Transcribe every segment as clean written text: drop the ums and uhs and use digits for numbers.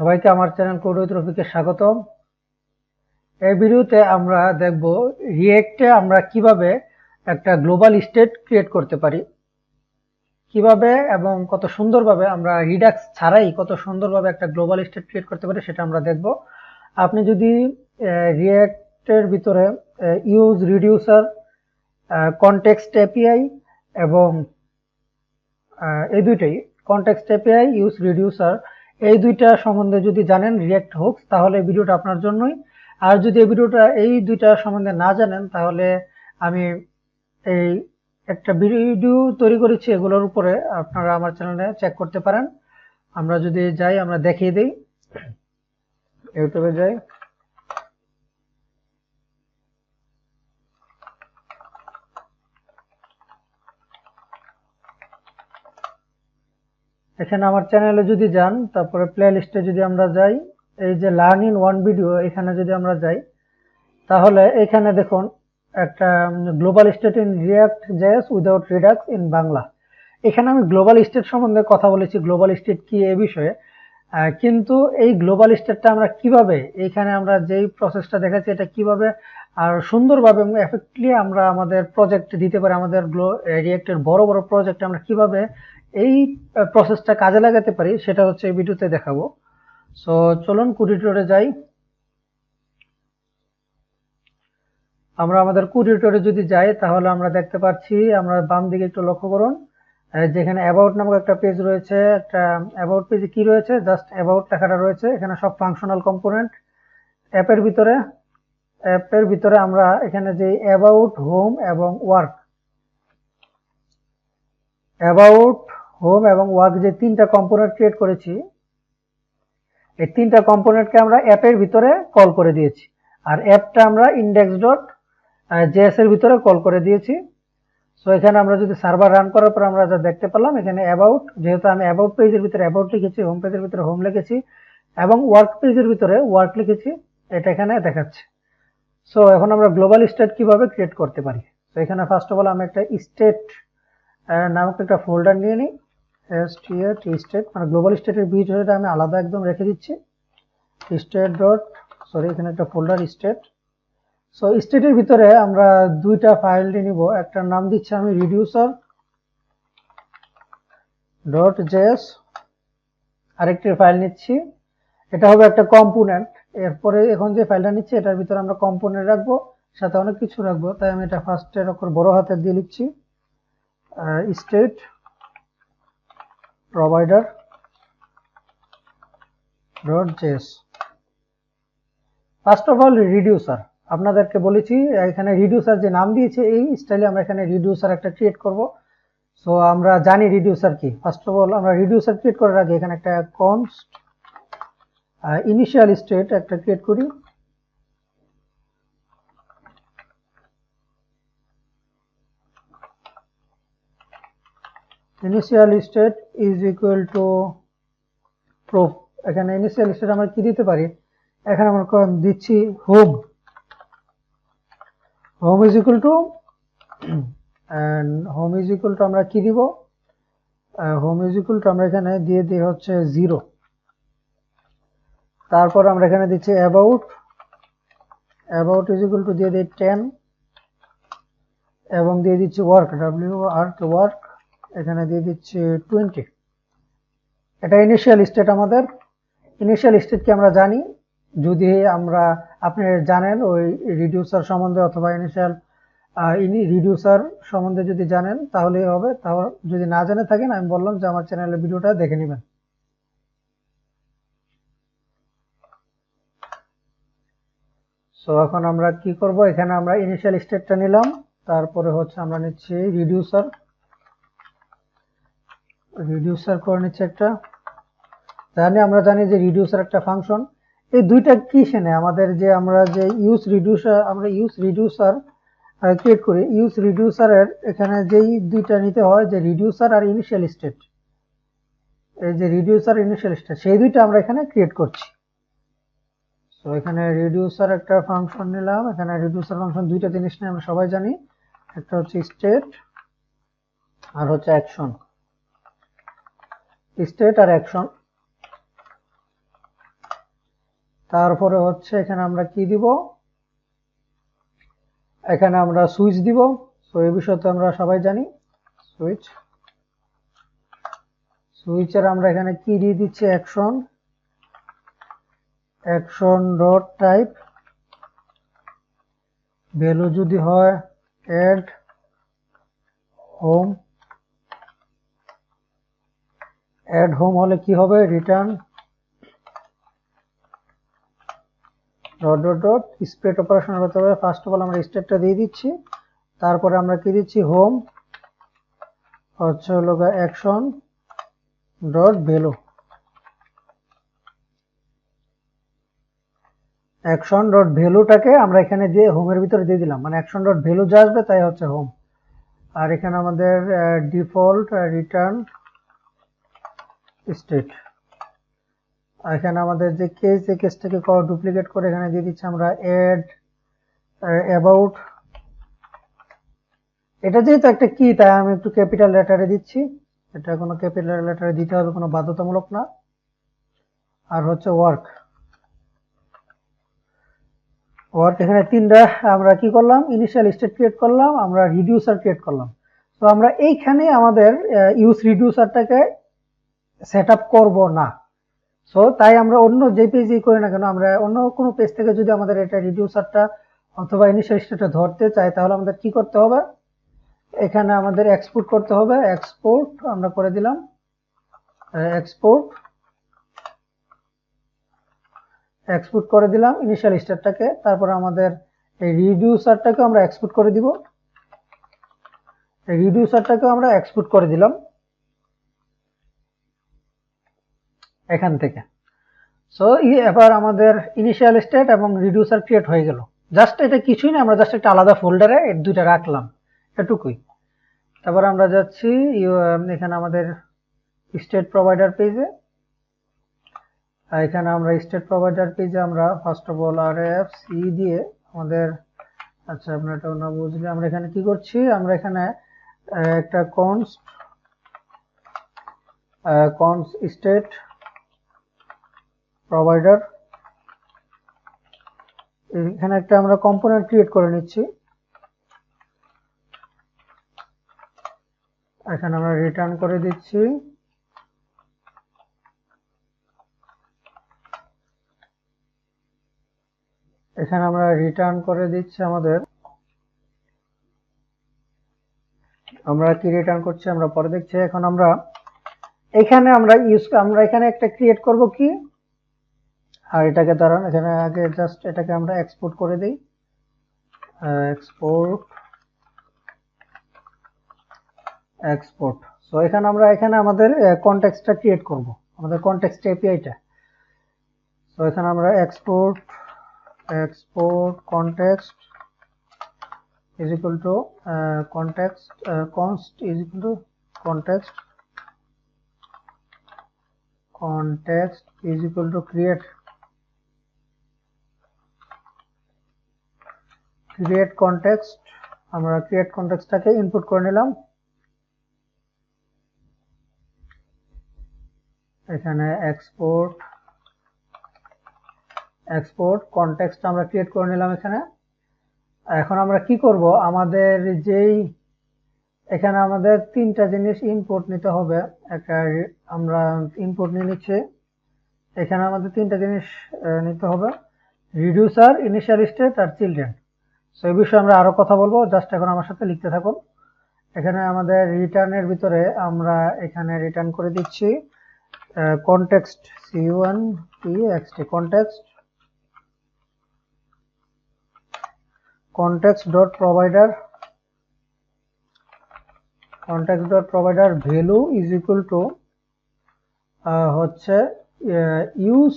সবাইকে আমার channel code with রফিকে স্বাগতম। এই ভিডিওতে আমরা দেখব রিয়েক্টে আমরা কিভাবে একটা গ্লোবাল স্টেট ক্রিয়েট করতে পারি, কিভাবে এবং কত সুন্দরভাবে আমরা রিডাক্স ছাড়াই কত সুন্দরভাবে একটা গ্লোবাল স্টেট ক্রিয়েট করতে পারি সেটা আমরা দেখব। আপনি যদি রিয়েক্টের ভিতরে ইউজ রিডিউসার, কনটেক্সট এপিআই এবং এই দুইটাই কনটেক্সট এপিআই, ইউজ রিডিউসার, এই দুইটা সম্বন্ধে যদি জানেন রিয়েক্ট হুকস, তাহলে এই ভিডিওটা আপনার জন্যই। আর যদি এই দুইটা সম্বন্ধে না জানেন তাহলে আমি এই একটা ভিডিও তৈরি করেছি, এগুলোর উপরে আপনারা আমার চ্যানেলে চেক করতে পারেন। আমরা যদি যাই, আমরা দেখিয়ে দিই, ইউটিউবে যাই, এখানে আমার চ্যানেলে যদি যান, তারপরে প্লে লিস্টে যদি আমরা যাই, এই যে লার্ন ইন ওয়ান ভিডিও, এখানে যদি আমরা যাই তাহলে এখানে দেখুন একটা global state in react JS without Redux in Bangla. এখানে আমি গ্লোবাল স্টেট সম্বন্ধে কথা বলেছি, গ্লোবাল স্টেট কি এ বিষয়ে, কিন্তু এই গ্লোবাল স্টেটটা আমরা কিভাবে, এখানে আমরা যেই প্রসেসটা দেখাচ্ছি এটা কিভাবে আর সুন্দরভাবে এবং এফেক্টলি আমরা আমাদের প্রজেক্ট দিতে পারি, আমাদের রিয়েক্টের বড় বড় প্রজেক্ট আমরা কিভাবে এই প্রসেসটা কাজে লাগাতে পারি সেটা হচ্ছে এই ভিডিওতে দেখাবো। সো চলুন কোড এডিটরে যাই। আমরা আমাদের কোড এডিটরে যদি যাই তাহলে আমরা দেখতে পাচ্ছি, আমরা বাম দিকে একটু লক্ষ্য করুন, যেখানে অ্যাবাউট নামক একটা পেজ রয়েছে। একটা অ্যাবাউট পেজে কি রয়েছে, জাস্ট অ্যাবাউট লেখাটা রয়েছে। এখানে সব ফাংশনাল কম্পোনেন্ট অ্যাপের ভিতরে আমরা এখানে যে অ্যাবাউট, হোম এবং ওয়ার্ক, যে তিনটা কম্পোনেন্ট ক্রিয়েট করেছি, এই তিনটা কম্পোনেন্টকে আমরা অ্যাপের ভিতরে কল করে দিয়েছি। আর অ্যাপটা আমরা ইন্ডেক্স ডট জেএস এর ভিতরে কল করে দিয়েছি। সো এখানে আমরা যদি সার্ভার রান করার পর আমরা যা দেখতে পেলাম, এখানে অ্যাবাউট, যেহেতু আমি অ্যাবাউট পেজের ভিতরে অ্যাবাউট লিখেছি, হোম পেজের ভিতরে হোম লিখেছি এবং ওয়ার্ক পেজের ভিতরে ওয়ার্ক লিখেছি, এটা এখানে দেখাচ্ছে। সো এখন আমরা গ্লোবাল স্টেট কিভাবে ক্রিয়েট করতে পারি। তো এখানে ফার্স্ট অফ অল আমি একটা স্টেট নামক একটা ফোল্ডার নিয়ে নিই, স্টেট, মানে গ্লোবাল স্টেটের বিষয়টা আমি আলাদা একদম রেখে দিচ্ছি, এখানে একটা ফোল্ডার স্টেট। সো স্টেটের ভিতরে আমরা দুইটা ফাইল নিব, একটা নাম দিচ্ছি আমি রিডিউসার ডট জেএস, আরেকটি ফাইল নিচ্ছি, এটা হবে একটা কম্পোনেন্ট। এরপরে এখন যে ফাইলটা নিচ্ছি এটার ভিতরে আমরা কম্পোনেন্ট রাখবো, সাথে অনেক কিছু রাখবো, তাই আমি এটা ফার্স্টের অক্ষর বড় হাতের দিয়ে লিখছি, state provider dot JS. First of all reducer, আপনাদেরকে বলেছি এখানে রিডিউসার যে নাম দিয়েছে এই স্টাইলে আমরা এখানে রিডিউসার একটা ক্রিয়েট করব। সো আমরা জানি রিডিউসার কি। ফার্স্ট অফ অল আমরা রিডিউসার ক্রিয়েট করার আগে এখানে একটা কনস্ট ইনিশিয়াল স্টেট একটা ক্রিয়েট করি। Initial state is equal to proof. এখানে ইনিশিয়াল স্টেট আমরা কি দিতে পারি, এখানে আমরা দিচ্ছি home is equal to, home is equal to আমরা কি দিব, হোম ইজ ইকুয়াল টু আমরা এখানে দিয়ে দিই হচ্ছে 0। তারপর আমরা এখানে দিচ্ছি অ্যাবাউট ইজ ইকুয়াল টু দিয়ে দিই 10 এবং দিয়ে দিচ্ছি ওয়ার্ক, ওয়ার্ক এখানে দিয়ে দিচ্ছি 20। এটা ইনিশিয়াল স্টেট আমাদের। ইনিশিয়াল স্টেট কি আমরা জানি, যদি আপনি জানেন ওই রিডিউসার সম্বন্ধে অথবা রিডিউসার সম্বন্ধে যদি জানেন তাহলেই হবে, তাহলে যদি না জেনে থাকেন আমি বললাম যে আমার চ্যানেলের ভিডিওটা দেখে নেবেন। সো এখন আমরা কি করব, এখানে আমরা ইনিশিয়াল স্টেটটা নিলাম, তারপরে হচ্ছে আমরা নিচ্ছি রিডিউসার করে নিচ্ছি একটা, আমরা জানি যে রিডিউসার একটা ফাংশন। এই দুইটা কি সেনে আমাদের যে আমরা যে ইউজ রিডিউসার ক্রিয়েট করি, ইউজ রিডিউসারের এখানে যেই দুইটা নিতে হয়, যে রিডিউসার আর ইনিশিয়াল স্টেট, এই যে রিডিউসার ইনিশিয়াল স্টেট সেই দুইটা আমরা এখানে ক্রিয়েট করছি। তো এখানে রিডিউসার একটা ফাংশন নিলাম, এখানে রিডিউসার ফাংশন দুইটা জিনিস নিয়ে আমরা সবাই জানি, একটা হচ্ছে স্টেট আর হচ্ছে অ্যাকশন, স্টেট আর অ্যাকশন। তারপরে হচ্ছে এখানে আমরা কি দিব, এখানে আমরা সুইচ দিব। তো এই বিষয়ে তো আমরা সবাই জানি, সুইচের আমরা এখানে কি দিয়ে দিচ্ছি, অ্যাকশন ডট টাইপ ভ্যালু যদি হয় অ্যাড হোম হলে কি হবে, return dot dot dot spread operation করতে হবে। ফার্স্ট অফ অল আমরা স্টেটটা দিয়ে দিচ্ছি, তারপরে আমরা কি দিচ্ছি, হোম হচ্ছে হলো action dot value, action dot ভ্যালুটাকে আমরা এখানে দিয়ে হোমের ভিতরে দিয়ে দিলাম, মানে অ্যাকশন ডট ভ্যালু যা আসবে তাই হচ্ছে হোম। আর এখানে আমাদের ডিফল্ট রিটার্ন স্টেট, এখানে আমাদের যে কেস, এই কেসটাকে ডুপ্লিকেট করে এখানে দিয়ে দিচ্ছি আমরা অ্যাড অ্যাবাউট। এটা যেহেতু একটা কি, তাই আমি একটু ক্যাপিটাল লেটারে দিচ্ছি, এটা কোনো ক্যাপিটাল লেটারে দিতে হবে, কোনো বাধ্যতামূলক না। আর হচ্ছে ওয়ার্ক এখানে তিনটা আমরা কি করলাম, ইনিশিয়াল স্টেট ক্রিয়েট করলাম, আমরা রিডিউসার ক্রিয়েট করলাম। তো আমরা এইখানে আমাদের ইউজ রিডিউসারটাকে সেট আপ করবো না। সো তাই আমরা অন্য যে পেজই করি না কেন, আমরা অন্য কোনো পেজ থেকে যদি আমাদের এটা রিডিউসারটা অথবা ইনিশিয়াল স্টেটটা ধরতে চাই, তাহলে আমাদের কি করতে হবে, এখানে আমাদের এক্সপোর্ট করতে হবে। এক্সপোর্ট আমরা করে দিলাম, এক্সপোর্ট করে দিলাম ইনিশিয়াল স্টেটটাকে। তারপর আমাদের এই রিডিউসারটাকে আমরা এক্সপোর্ট করে দিব, এই রিডিউসারটাকে আমরা এক্সপোর্ট করে দিলাম এখান থেকে। সো এবার আমাদের ইনিশিয়াল স্টেট এবং রিডিউসার ক্রিয়েট হয়ে গেল। জাস্ট এটা কিছুই না, আমরা জাস্ট একটা আলাদা ফোল্ডারে এই দুইটা রাখলাম, এটুকুই। তারপর আমরা যাচ্ছি এখানে আমাদের স্টেট প্রোভাইডার পেজে, এখানে আমরা স্টেট প্রোভাইডার পেজে আমরা ফার্স্ট অফ অল RFC দিয়ে আমাদের, আচ্ছা আপনার এটা না বুঝলে, আমরা এখানে কি করছি, আমরা এখানে একটা কনস স্টেট প্রোভাইডার, এখানে একটা আমরা কম্পোনেন্ট ক্রিয়েট করে নিচ্ছি। এখানে আমরা রিটার্ন করে দিচ্ছি আমাদের, আমরা কি রিটার্ন করছি আমরা পরে দেখছি। এখন আমরা এখানে এখানে একটা ক্রিয়েট করব কি, আর এটাকে দাঁড়ান, এখানে আগে জাস্ট এটাকে আমরা এক্সপোর্ট করে দিই, এক্সপোর্ট। সো এখানে আমরা আমাদের কনটেক্সটটা ক্রিয়েট করব, আমাদের কনটেক্সট এপিআইটা। সো এখানে আমরা export context is equal to context const is equal to context is equal to create context, আমরা create context-টাকে ইনপুট করে নিলাম, এখানে export context আমরা ক্রিয়েট করে নিলাম এখানে। এখন আমরা কি করব, আমাদের যেই এখানে আমাদের তিনটা জিনিস ইনপুট নিতে হবে, একটা আমরা ইনপুট নিয়ে নিচ্ছি, এখানে আমাদের তিনটা জিনিস নিতে হবে, reducer, initial state our children. So এই বিষয়ে আমরা আরো কথা বলবো, জাস্ট এখন আমার সাথে লিখতে থাকুন। এখানে আমাদের রিটার্নের ভিতরে আমরা এখানে রিটার্ন করে দিচ্ছি context context dot provider value is equal to হচ্ছে ইউজ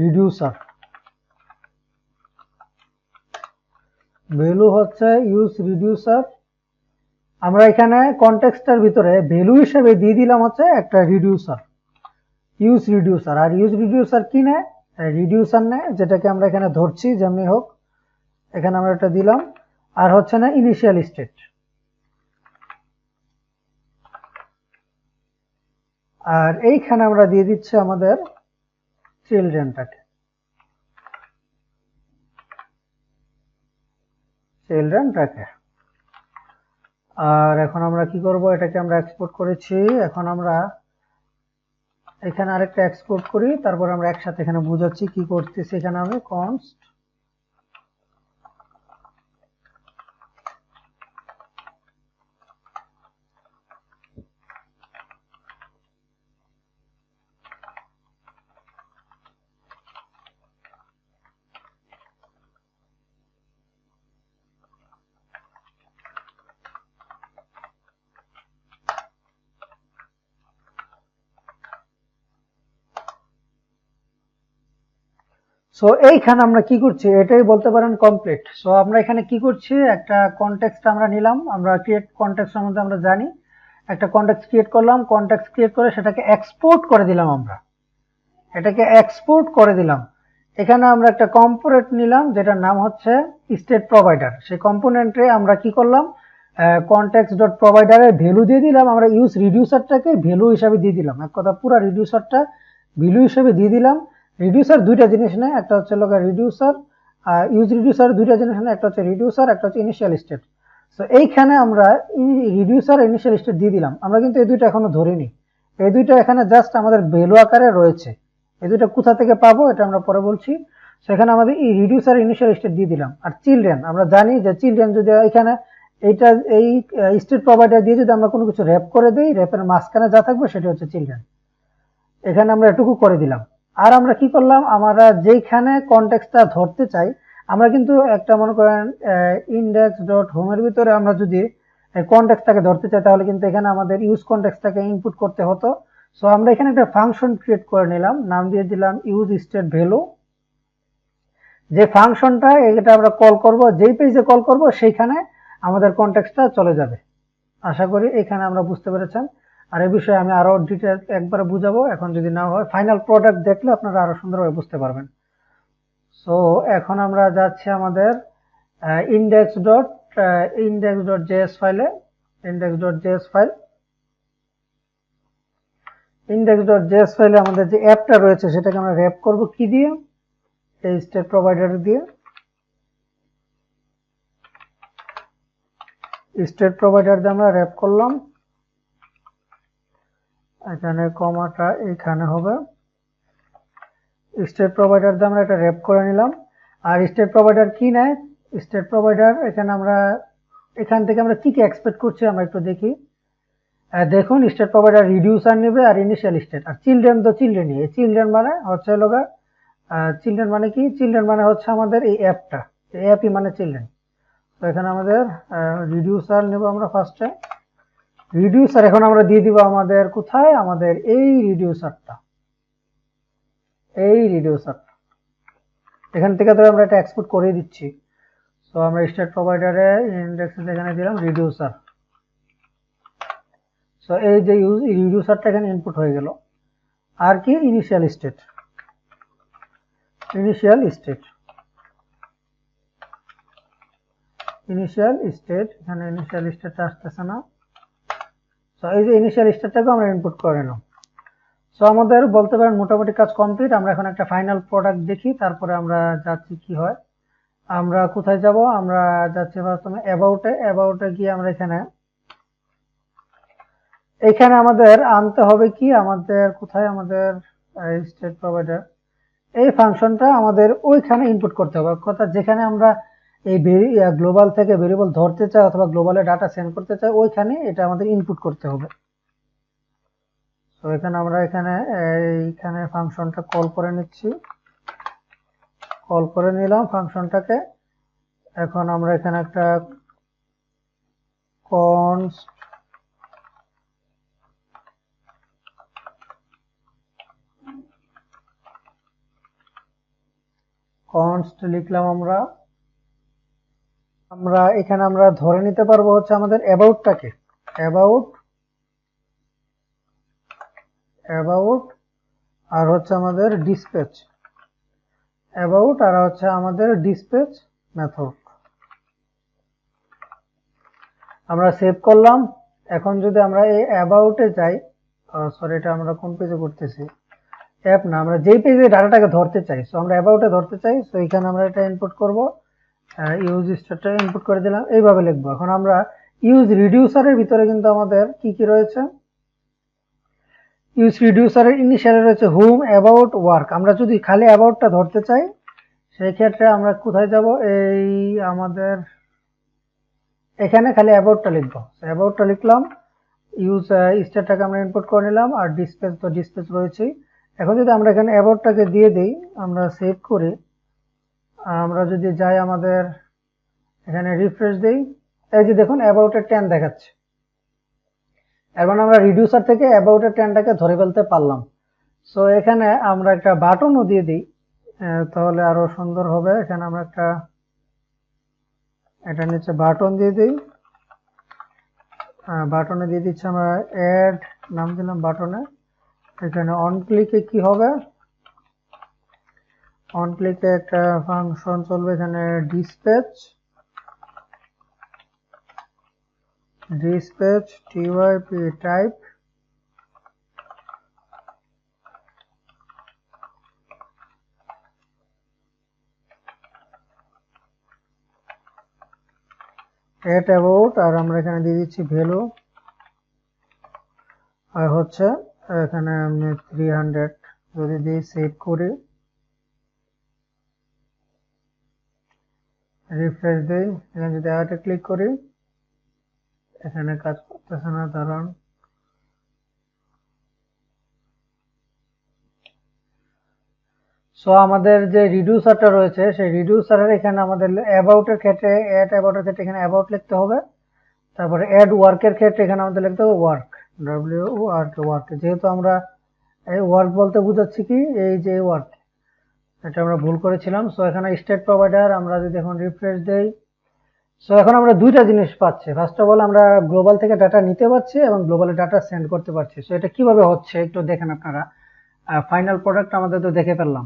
রিডিউসার, ভ্যালু হচ্ছে ইউজ রিডিউসার। আমরা এখানে কনটেক্সটের ভিতরে ভ্যালু হিসেবে দিয়ে দিলাম হচ্ছে একটা রিডিউসার, ইউজ রিডিউসার। আর ইউজ রিডিউসার কি নেয়, রিডিউসার নেয়, যেটাকে আমরা এখানে ধরছি যেমনি হোক, এখানে আমরা এটা দিলাম। আর হচ্ছে না ইনিশিয়াল স্টেট, আর এইখানে আমরা দিয়ে দিচ্ছি আমাদের চিলড্রেনটাকে। চিলড্রেন রাখে। আর এখন আমরা কি করব, এটাকে আমরা এক্সপোর্ট করেছি, এখন আমরা এখানে আরেকটা এক্সপোর্ট করি, তারপর আমরা একসাথে এখানে বুঝাচ্ছি কি করতেছি। এখানে আমি কনস্ট সো এইখানে আমরা কি করছি, এটাই বলতে পারেন কমপ্লিট। সো আমরা এখানে কি করছি, একটা কনটেক্সট আমরা নিলাম, আমরা ক্রিয়েট কনটেক্সট সম্বন্ধে আমরা জানি, একটা কনটেক্সট ক্রিয়েট করলাম, কনটেক্সট ক্রিয়েট করে সেটাকে এক্সপোর্ট করে দিলাম, আমরা এটাকে এক্সপোর্ট করে দিলাম। এখানে আমরা একটা কম্পোনেন্ট নিলাম যেটার নাম হচ্ছে স্টেট প্রোভাইডার। সেই কম্পোনেন্টে আমরা কি করলাম, কনটেক্সট ডট প্রোভাইডারে ভ্যালু দিয়ে দিলাম, আমরা ইউজ রিডিউসারটাকে ভ্যালু হিসাবে দিয়ে দিলাম, এক কথা পুরো রিডিউসারটা ভ্যালু হিসাবে দিয়ে দিলাম। রিডিউসার দুইটা জিনিস নেয়, একটা হচ্ছে রিডিউসার ইউজ রিডিউসার, দুইটা জিনিস নেয়, একটা হচ্ছে রিডিউসার, একটা হচ্ছে ইনিশিয়াল স্টেট। সো এইখানে আমরা রিডিউসার ইনিশিয়াল স্টেট দিয়ে দিলাম, আমরা কিন্তু এই দুইটা এখনো ধরিনি, এই দুইটা এখানে জাস্ট আমাদের ভ্যালু আকারে রয়েছে। এই দুইটা কোথা থেকে পাবো এটা আমরা পরে বলছি। সেখানে আমাদের এই রিডিউসার ইনিশিয়াল স্টেট দিয়ে দিলাম। আর চিলড্রেন, আমরা জানি যে চিলড্রেন যদি এখানে এইটা এই স্টেট প্রোভাইডার দিয়ে যদি আমরা কোনো কিছু র্যাপ করে দিই, র্যাপের মাঝখানে যা থাকবে সেটা হচ্ছে চিলড্রেন। এখানে আমরা এটুকু করে দিলাম। আর আমরা কি করলাম, আমরা যেখানে কনটেক্সটটা ধরতে চাই, আমরা কিন্তু একটা মনে করেন ইন্ডেক্স ডট হোমের ভিতরে আমরা যদি কনটেক্সটটাকে ধরতে চাই, তাহলে কিন্তু এখানে আমাদের ইউজ কনটেক্সটটাকে ইনপুট করতে হতো। সো আমরা এখানে একটা ফাংশন ক্রিয়েট করে নিলাম, নাম দিয়ে দিলাম ইউজ স্টেট ভ্যালু। যে ফাংশনটা এটা আমরা কল করব, যেই পেজে কল করব সেইখানে আমাদের কনটেক্সটটা চলে যাবে। আশা করি এখানে আমরা বুঝতে পেরেছেন। আর এই বিষয়ে আমি আরো ডিটেল একবার বুঝাবো, এখন যদি না হয় ফাইনাল প্রোডাক্ট দেখলে আপনারা আরো সুন্দরভাবে বুঝতে পারবেন। সো এখন আমরা যাচ্ছি আমাদের ইন্ডেক্স ডট জেএস ফাইলে, index dot JS file, index dot JS ফাইলে আমাদের যে অ্যাপটা রয়েছে সেটাকে আমরা র্যাপ করব কি দিয়ে, এই স্টেট প্রোভাইডার দিয়ে। স্টেট প্রোভাইডার দিয়ে আমরা র্যাপ করলাম, এখানে কমাটা এখানে হবে, স্টেট প্রোভাইডার দিয়ে আমরা এটা র্যাপ করে নিলাম। আর স্টেট প্রোভাইডার কি নেয়, স্টেট প্রোভাইডার এখানে আমরা এখান থেকে আমরা কি কি এক্সপেক্ট করছি আমরা একটু দেখি। দেখুন স্টেট প্রোভাইডার রিডিউসার নেবে আর ইনিশিয়াল স্টেট, আর চিলড্রেন তো চিলড্রেনই, এই চিলড্রেন মানে হচ্ছে লোগা, চিলড্রেন মানে কি, চিলড্রেন মানে হচ্ছে আমাদের এই অ্যাপটা, এই অ্যাপই মানে চিলড্রেন। তো এখানে আমাদের রিডিউসার নেব আমরা ফার্স্টে, রিডিউসার এখন আমরা দিয়ে দিব আমাদের কোথায়, আমাদের এই রিডিউসারটা, এই রিডিউসারটা এখান থেকে তো আমরা এটা এক্সপোর্ট করে দিচ্ছি। সো আমরা স্টেট প্রোভাইডারে ইন্ডেক্স এখানে দিলাম রিডিউসার। সো এই যে রিডিউসারটা এখানে ইনপুট হয়ে গেল। আর কি, initial state, initial state, initial state, এখানে ইনিশিয়াল স্টেটটা আসতেছে না। সো এই যে ইনিশিয়াল স্টেটটাকে আমরা ইনপুট করে নিলাম। সো আমাদের বলতে পারেন মোটামুটি কাজ কমপ্লিট। আমরা এখন একটা ফাইনাল প্রোডাক্ট দেখি, তারপরে আমরা যাচ্ছি কি হয়। আমরা কোথায় যাব, আমরা যাচ্ছি প্রথমে অ্যাবাউটে, অ্যাবাউটে গিয়ে আমরা এখানে আমাদের আনতে হবে কি, আমাদের কোথায়, আমাদের স্টেট প্রোভাইডার, এই ফাংশনটা আমাদের ওইখানে ইনপুট করতে হবে, কথা যেখানে আমরা এই গ্লোবাল থেকে ভেরিয়েবল ধরতে চাই অথবা গ্লোবালে ডাটা সেন্ড করতে চাই, ওইখানে এটা আমাদের ইনপুট করতে হবে। তো এখানে আমরা এইখানে ফাংশনটা কল করে নিচ্ছি, কল করে নিলাম ফাংশনটাকে। এখন আমরা এখানে একটা কনস্ট লিখলাম আমরা এখানে আমরা ধরে নিতে পারবো হচ্ছে আমাদের অ্যাবাউটটাকে, অ্যাবাউট আর হচ্ছে আমাদের ডিসপ্যাচ, অ্যাবাউট আর হচ্ছে আমাদের ডিসপ্যাচ মেথড। আমরা সেভ করলাম। এখন যদি আমরা এই অ্যাবাউটে যাই, সরি এটা আমরা কোন পেজে করতেছি, অ্যাপ না, আমরা যেই পেজে ডাটাটাকে ধরতে চাই, সো আমরা অ্যাবাউটে ধরতে চাই। সো এখানে আমরা এটা ইনপুট করব, ইউজ স্টেটটা ইনপুট করে দিলাম, এইভাবে লিখবো। এখন আমরা ইউজ রিডিউসারের ভিতরে কিন্তু আমাদের কি কি রয়েছে, ইউজ রিডিউসারের ইনিশিয়ালে রয়েছে হুম, অ্যাবাউট, ওয়ার্ক। আমরা যদি খালি অ্যাবাউটটা ধরতে চাই সেই ক্ষেত্রে আমরা কোথায় যাব, এই আমাদের এখানে খালি অ্যাবাউটটা লিখবো। অ্যাবাউটটা লিখলাম, ইউজ স্টেটটাকে আমরা ইনপুট করে নিলাম, আর ডিসপ্লেস তো ডিসপ্লেস রয়েছে। এখন যদি আমরা এখানে অ্যাবাউটটাকে দিয়ে দিই, আমরা সেভ করি, আমরা যদি যাই আমাদের এখানে রিফ্রেশ দিই, এই যে দেখুন অ্যাবাউটের 10 দেখাচ্ছে। এর মানে আমরা রিডিউসার থেকে অ্যাবাউটের 10টাকে ধরে ফেলতে পারলাম। সো এখানে আমরা একটা বাটনও দিয়ে দিই, তাহলে আরো সুন্দর হবে। এখানে আমরা একটা এটা নিচে বাটন দিয়ে দিই, বাটনে দিয়ে দিচ্ছি আমরা অ্যাড, নাম দিলাম বাটনে। এখানে অন ক্লিকে কি হবে, অন ক্লিকে একটা ফাংশন চলবে এখানে dispatch, typ type, at about, আর আমরা এখানে দিয়ে দিচ্ছি ভ্যালু, আর হচ্ছে এখানে আমি 300 যদি দিয়ে সেভ করি, রিফ্রেশ দিই, এখানে যদি আরেকটা ক্লিক করি, এখানে কাজ করতেছে না, কারণ সো আমাদের যে রিডিউসারটা রয়েছে সেই রিডিউসারের এখানে আমাদের অ্যাবাউটের ক্ষেত্রে, এট অ্যাবাউটের ক্ষেত্রে এখানে অ্যাবাউট লিখতে হবে, তারপরে অ্যাড ওয়ার্কের ক্ষেত্রে এখানে আমাদের লিখতে হবে ওয়ার্ক, ওয়ার্ক। যেহেতু আমরা এই ওয়ার্ক বলতে বুঝাচ্ছি কি, এই যে ওয়ার্ক, এটা আমরা ভুল করেছিলাম। সো এখানে স্টেট প্রোভাইডার, আমরা যদি এখন রিফ্রেশ দেই, সো এখন আমরা দুইটা জিনিস পাচ্ছি। ফার্স্ট অফ অল আমরা গ্লোবাল থেকে ডাটা নিতে পারছি এবং গ্লোবালে ডাটা সেন্ড করতে পারছি। সো এটা কিভাবে হচ্ছে একটু দেখেন আপনারা, ফাইনাল প্রোডাক্ট আমাদের তো দেখে ফেললাম।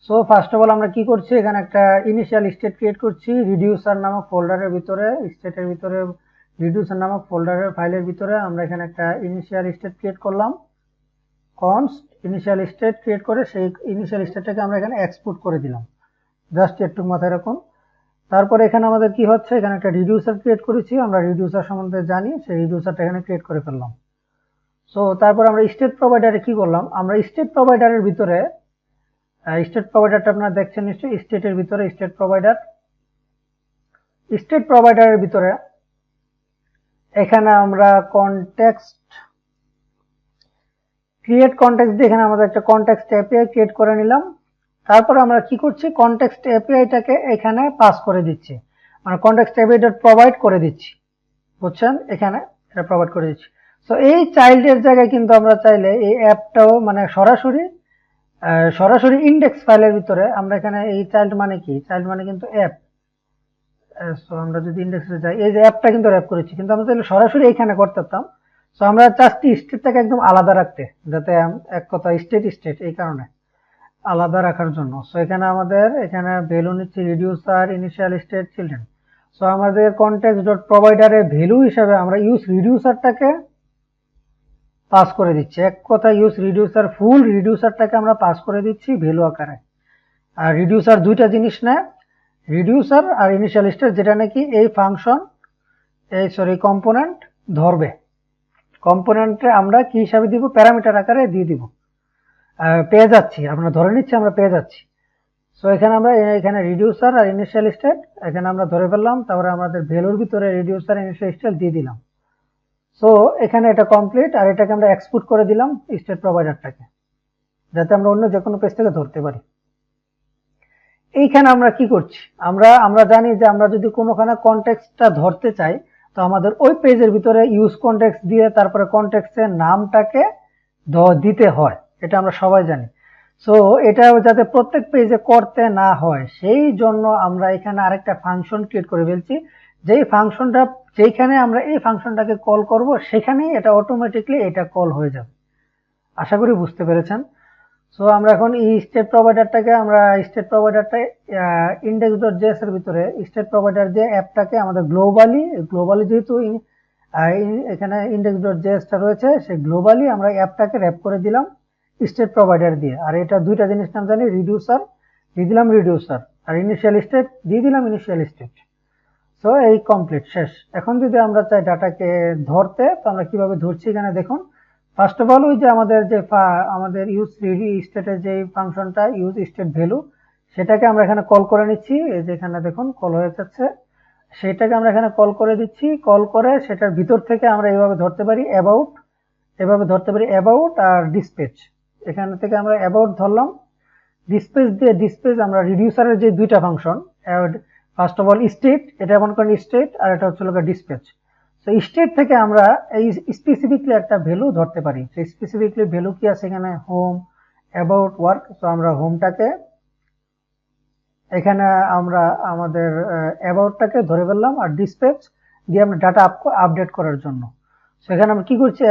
সো ফার্স্ট অফ অল আমরা কি করছি, এখানে একটা ইনিশিয়াল স্টেট ক্রিয়েট করছি রিডিউসার নামক ফোল্ডারের ভিতরে, স্টেটের ভিতরে রিডিউসার নামক ফোল্ডারের ফাইলের ভিতরে আমরা এখানে একটা ইনিশিয়াল স্টেট ক্রিয়েট করলাম, কনস্ট ইনিশিয়াল স্টেট ক্রিয়েট করে সেই ইনিশিয়াল স্টেটটাকে আমরা এখানে এক্সপোর্ট করে দিলাম, জাস্ট একটু মাথায় রাখুন। তারপরে এখানে আমাদের কি হচ্ছে, এখানে একটা রিডিউসার ক্রিয়েট করেছি, আমরা রিডিউসার সম্বন্ধে জানি, সেই রিডিউসারটা এখানে ক্রিয়েট করে ফেললাম। সো তারপর আমরা স্টেট প্রোভাইডারে কি করলাম, আমরা স্টেট প্রোভাইডারের ভিতরে, স্টেট প্রোভাইডারটা আপনারা দেখছেন নিশ্চয়ই, স্টেটের ভিতরে স্টেট প্রোভাইডারের ভিতরে এখানে আমরা কনটেক্সট ক্রিয়েট কনটেক্সট দিয়ে এখানে আমাদের একটা কনটেক্সট এপিআই ক্রিয়েট করে নিলাম। তারপর আমরা কি করছি, কনটেক্সট এপিআইটাকে এখানে পাস করে দিচ্ছি, মানে কনটেক্সট এপিআই ডট প্রোভাইড করে দিচ্ছি, বুঝছেন, এখানে এটা প্রোভাইড করে দিচ্ছি। সো এই চাইল্ডের জায়গায় কিন্তু আমরা চাইলে এই অ্যাপটাও মানে সরাসরি ইন্ডেক্স ফাইলের ভিতরে আমরা এখানে এই চাইল্ড মানে কি, চাইল্ড মানে কিন্তু অ্যাপ। সো আমরা যদি ইন্ডেক্সে যাই, এই যে অ্যাপটা কিন্তু র্যাপ করেছি, কিন্তু আমরা চাইলে সরাসরি এখানে করতে পারতাম। সো আমরা চাচ্ছি স্টেটটাকে একদম আলাদা রাখতে, যাতে এক কথা স্টেট এই কারণে আলাদা রাখার জন্য। সো এখানে আমাদের এখানে ভ্যালু নিচ্ছি reducer initial state children. So আমাদের কনটেক্সট ডট প্রোভাইডারে ভ্যালু হিসাবে আমরা ইউজ রিডিউসারটাকে পাস করে দিচ্ছি, এক কথা ইউজ রিডিউসার ফুল রিডিউসারটাকে আমরা পাস করে দিচ্ছি ভ্যালু আকারে। আর রিডিউসার দুইটা জিনিস নেয়, রিডিউসার আর ইনিশিয়াল স্টেট, যেটা নাকি এই ফাংশন কম্পোনেন্ট ধরবে, কম্পোনেন্টে আমরা কি হিসাবে দিব, প্যারামিটার আকারে দিয়ে দিব, পেয়ে যাচ্ছি, আমরা ধরে নিচ্ছি আমরা পেয়ে যাচ্ছি। সো এখানে আমরা এখানে রিডিউসার আর ইনিশিয়াল স্টেট এখানে আমরা ধরে ফেললাম, তারপরে আমাদের ভ্যালুর ভিতরে রিডিউসার ইনিশিয়াল স্টেট দিয়ে দিলাম। সো এখানে এটা কমপ্লিট, আর এটাকে আমরা এক্সপোর্ট করে দিলাম স্টেট প্রোভাইডারটাকে, যাতে আমরা অন্য যে কোনো পেজ থেকে ধরতে পারি। এইখানে আমরা কি করছি, আমরা জানি যে আমরা যদি কোনোখানে কনটেক্সটটা ধরতে চাই, তো আমাদের ওই পেজের ভিতরে ইউজ কনটেক্সট দিয়ে তারপরে কনটেক্সটের নামটাকে দিতে হয়, এটা আমরা সবাই জানি। সো এটা যাতে প্রত্যেক পেজে করতে না হয়, সেই জন্য আমরা এখানে আরেকটা ফাংশন ক্রিয়েট করে ফেলছি, যেই ফাংশনটা যেখানে আমরা এই ফাংশনটাকে কল করব সেখানেই এটা অটোমেটিকলি এটা কল হয়ে যাবে। আশা করি বুঝতে পেরেছেন। সো আমরা এখন এই স্টেট প্রোভাইডারটাকে index.js এর ভিতরে স্টেট প্রোভাইডার দিয়ে অ্যাপটাকে আমাদের গ্লোবালি যেহেতু এখানে index.js টা রয়েছে, সেই গ্লোবালি আমরা অ্যাপটাকে র্যাপ করে দিলাম স্টেট প্রোভাইডার দিয়ে। আর এটা দুইটা জিনিস নাম জানি, রিডিউসার দিয়ে দিলাম রিডিউসার, আর ইনিশিয়াল স্টেট দিয়ে দিলাম ইনিশিয়াল স্টেট। সো এই কমপ্লিট শেষ। এখন যদি আমরা চাই ডাটাকে ধরতে, তো আমরা কিভাবে ধরছি এখানে দেখুন। ফার্স্ট অফ অল ওই যে আমাদের ইউজ স্টেটের যে ফাংশনটা ইউজ স্টেট ভ্যালু, সেটাকে আমরা এখানে কল করে নিচ্ছি। এই যে এখানে দেখুন কল হয়ে যাচ্ছে, সেটাকে আমরা এখানে কল করে দিচ্ছি। কল করে সেটার ভিতর থেকে আমরা এইভাবে ধরতে পারি অ্যাবাউট, এভাবে ধরতে পারি অ্যাবাউট আর ডিসপ্যাচ। এখান থেকে আমরা অ্যাবাউট ধরলাম, ডিসপ্যাচ দিয়ে ডিসপ্যাচ আমরা রিডিউসারের যে দুইটা function, first of all state, এটা মনে করেন স্টেট, আর এটা হচ্ছে ডিসপ্যাচ। তো স্টেট থেকে আমরা এই স্পেসিফিকলি একটা ভ্যালু ধরতে পারি। সেই স্পেসিফিকলি ভ্যালু কি আছে এখানে, হোম, অ্যাবাউট, ওয়ার্ক। তো আমরা হোমটাকে এখানে আমরা আমাদের অ্যাবাউটটাকে ধরে ফেললাম, আর ডিসপ্যাচ দিয়ে আমরা ডাটা আপডেট করার জন্য। সেখানে আমরা কি করছি,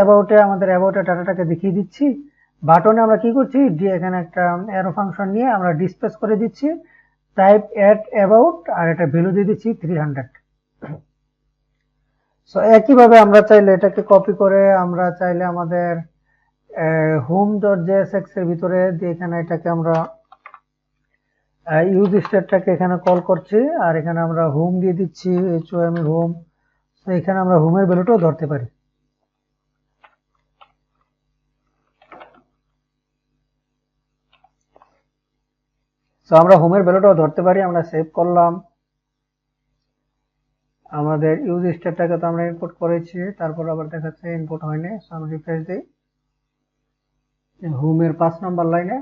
আমাদের অ্যাবাউটের ডাটাটাকে দেখিয়ে দিচ্ছি। বাটনে আমরা কি করছি, এখানে একটা অ্যারো ফাংশন নিয়ে আমরা ডিসপ্যাচ করে দিচ্ছি টাইপ অ্যাট অ্যাবাউট, আর এটা ভ্যালু দিয়ে দিচ্ছি 300। সো একইভাবে আমরা চাইলে এটাকে কপি করে আমরা চাইলে আমাদের home.jsx এর ভিতরে দিয়ে এখানে এটাকে আমরা ইউজ স্টেটটাকে এখানে কল করছি, আর এখানে আমরা হোম দিয়ে দিচ্ছি HOM হোম। তো এখানে আমরা হোমের ভ্যালুটাও ধরতে পারি। তো আমরা হোমের ভ্যালুটাও ধরতে পারি। আমরা সেভ করলাম, আমাদের ইউজ স্টেটটাকে তো আমরা ইনপুট করেছি, তারপর আবার দেখাচ্ছে ইনপুট হয়নি। সো আমরা রিফ্রেশ দিই, হোমের 5 নম্বর লাইনে,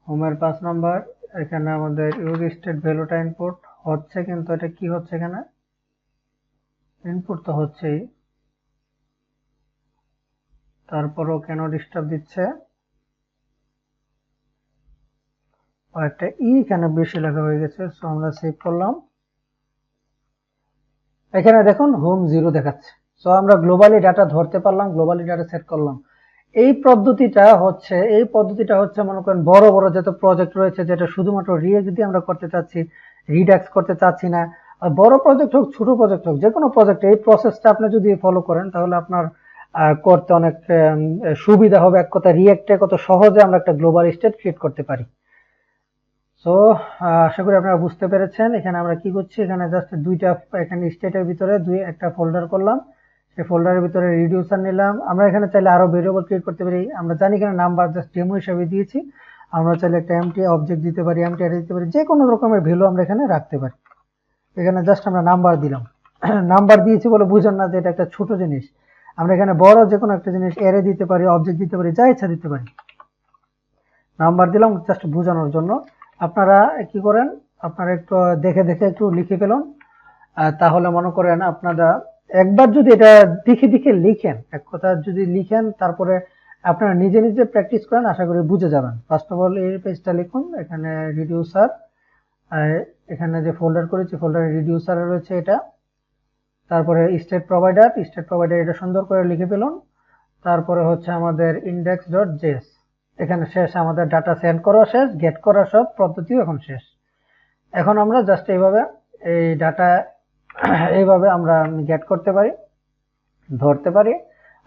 হোমের 5 নম্বর, এখানে আমাদের ইউজ স্টেট ভ্যালুটা ইনপুট হচ্ছে, কিন্তু এটা কি হচ্ছে, এখানে ইনপুট তো হচ্ছেই, তারপরও কেন ডিস্টার্ব দিচ্ছে, একটা এখানে বেশি লেখা হয়ে গেছে। সো আমরা সেভ করলাম, এখানে দেখুন হোম 0 দেখাচ্ছে। সো আমরা গ্লোবালি ডাটা ধরতে পারলাম, গ্লোবালি ডাটা সেট করলাম। এই পদ্ধতিটা হচ্ছে মনে করেন বড় বড় যত প্রজেক্ট রয়েছে, যেটা শুধুমাত্র রিয়েক্ট দিয়ে আমরা করতে চাচ্ছি, রিডাক্স করতে চাচ্ছি না, বড় প্রজেক্ট হোক ছোট প্রজেক্ট হোক, যে কোনো প্রজেক্ট এই প্রসেসটা আপনি যদি ফলো করেন তাহলে আপনার করতে অনেক সুবিধা হবে। এক কথা রিয়েক্টে কত সহজে আমরা একটা গ্লোবাল স্টেট ক্রিয়েট করতে পারি। সো আশা করি আপনারা বুঝতে পেরেছেন। এখানে আমরা কি করছি, এখানে জাস্ট দুইটা, এখানে স্টেটের ভিতরে একটা ফোল্ডার করলাম, সেই ফোল্ডারের ভিতরে রিডিউসার নিলাম। আমরা এখানে চাইলে আরো ভেরিয়েবল ক্রিয়েট করতে পারি। আমরা জানি এখানে নাম্বার জাস্ট ডেমো হিসেবে দিয়েছি, আমরা চাইলে একটা এমটি অবজেক্ট দিতে পারি, এমটি অ্যারে দিতে পারি, যে কোনো রকমের ভ্যালু আমরা এখানে রাখতে পারি। এখানে জাস্ট আমরা নাম্বার দিলাম। নাম্বার দিয়েছি বলে বুঝুন না যে এটা একটা ছোট জিনিস। আমরা এখানে বড় যে কোনো একটা জিনিস অ্যারে দিতে পারি, অবজেক্ট দিতে পারি, যা ইচ্ছা দিতে পারি। নাম্বার দিলাম জাস্ট বোঝানোর জন্য। আপনারা কি করেন, আপনারা একটু দেখে দেখে একটু লিখে ফেলুন, তাহলে মনে করেন আপনারা একবার যদি এটা দেখে দেখে লিখেন, এক কথা যদি লিখেন, তারপরে আপনারা নিজে নিজে প্র্যাকটিস করেন, আশা করি বুঝে যাবেন। ফার্স্ট অফ অল এই পেজটা লিখুন, এখানে রিডিউসার, এখানে যে ফোল্ডার করেছি ফোল্ডারে রিডিউসার রয়েছে এটা, তারপরে স্টেট প্রোভাইডার এটা সুন্দর করে লিখে ফেলুন। তারপরে হচ্ছে আমাদের index.js, এখানে শেষ, আমাদের ডাটা সেন্ড করা শেষ, গেট করা সব পদ্ধতিও এখন শেষ। এখন আমরা জাস্ট এইভাবে এই ডাটা এইভাবে আমরা গেট করতে পারি, ধরতে পারি,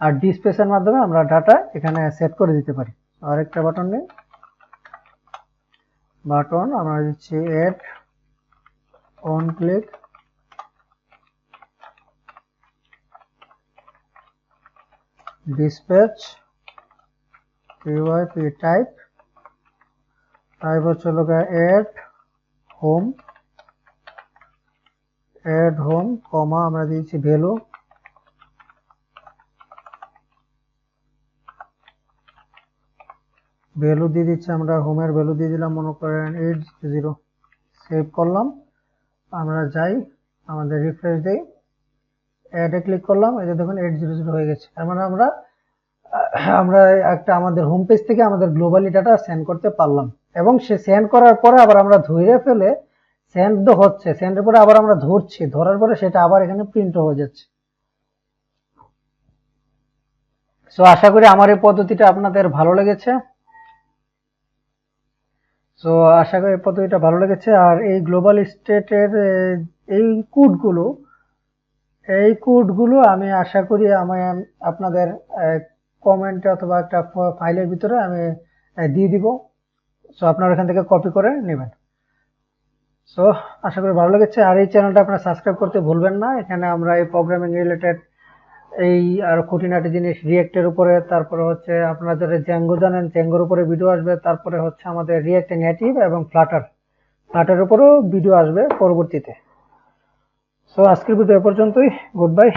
আর ডিসপ্লেসের মাধ্যমে আমরা ডাটা এখানে সেট করে দিতে পারি। আরেকটা বাটন নেই, বাটন আমরা দিচ্ছি add on click, dispatch pyp type হচ্ছে add home কমা আমরা দিয়েছি ভ্যালু, দিয়ে দিচ্ছি আমরা হোমের ভ্যালু দিয়ে দিলাম মনে করেন 80। সেভ করলাম, আমরা যাই আমাদের রিফ্রেশ দেই, অ্যাডে ক্লিক করলাম, এই যে দেখুন 800 হয়ে গেছে। তার মানে আমরা একটা আমাদের হোম পেজ থেকে আমাদের গ্লোবালি ডাটা সেন্ড করতে পারলাম, এবং সে সেন্ড করার পরে আবার আমরা ধরে ফেলে, সেন্ড তো হচ্ছে, সেন্ডের পরে আবার আমরা ধরছি, ধরার পরে সেটা আবার এখানে প্রিন্ট হয়ে যাচ্ছে। সো আশা করি আমার এই পদ্ধতিটা আপনাদের ভালো লেগেছে। সো আশা করি এই পদ্ধতিটা ভালো লেগেছে। আর এই গ্লোবাল স্টেটের এই কোডগুলো আমি আশা করি আমি আপনাদের কমেন্টে অথবা একটা ফাইলের ভিতরে আমি দিয়ে দিব। সো আপনারা এখান থেকে কপি করে নেবেন। সো আশা করি ভালো লেগেছে। আর এই চ্যানেলটা আপনারা সাবস্ক্রাইব করতে ভুলবেন না। এখানে আমরা এই প্রোগ্রামিং রিলেটেড এই আর খুঁটিনাটি জিনিস রিয়েক্টের উপরে, তারপরে হচ্ছে আপনারা যারা জ্যাঙ্গো জানেন জ্যাঙ্গোর উপরে ভিডিও আসবে, তারপরে হচ্ছে আমাদের রিয়েক্ট নেটিভ এবং ফ্লাটারের উপরেও ভিডিও আসবে পরবর্তীতে। সো আজকের ভিডিও এ পর্যন্তই। Good bye.